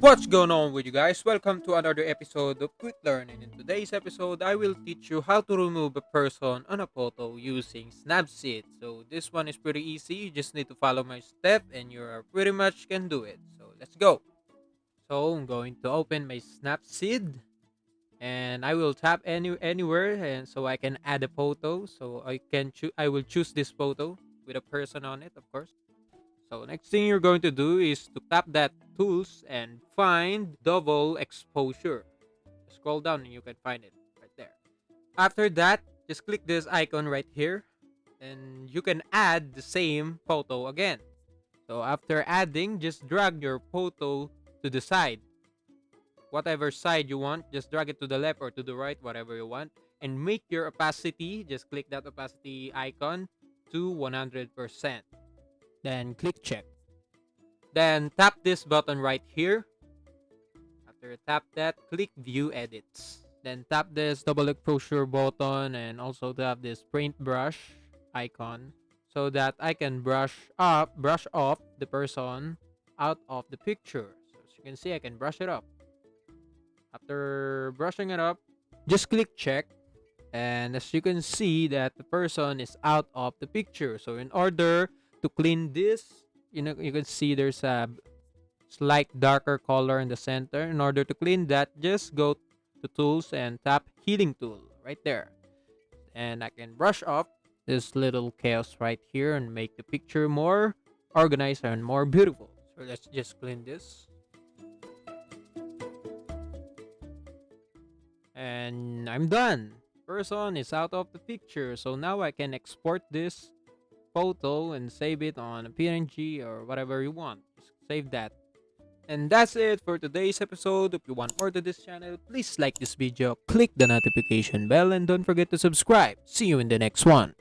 What's going on with you guys? Welcome to another episode of Quick Learn. And in today's episode, I will teach you how to remove a person on a photo using Snapseed. So this one is pretty easy. You just need to follow my step and you are pretty much can do it. So let's go. So I'm going to open my Snapseed and I will tap anywhere and so I can add a photo. So I will choose this photo with a person on it, of course. So next thing you're going to do is to tap that tools and find double exposure. Scroll down and you can find it right there. After that, just click this icon right here and you can add the same photo again. So after adding, just drag your photo to the side. Whatever side you want, just drag it to the left or to the right, whatever you want. And make your opacity, just click that opacity icon to 100%. Then click check. Then tap this button right here. After tap that, click view edits. Then tap this double exposure button and also tap this paint brush icon so that I can brush off the person out of the picture. So as you can see, I can brush it up. After brushing it up, just click check. And as you can see that the person is out of the picture. So in order to clean this, you can see there's a slight darker color in the center. In order to clean that, just go to tools and tap healing tool right there. And I can brush off this little chaos right here and make the picture more organized and more beautiful. So let's just clean this. And I'm done. Person is out of the picture. So now I can export this photo and save it on a PNG or whatever you want. Just save that. And that's it for today's episode. If you want more to this channel, please like this video, click the notification bell, and don't forget to subscribe. See you in the next one.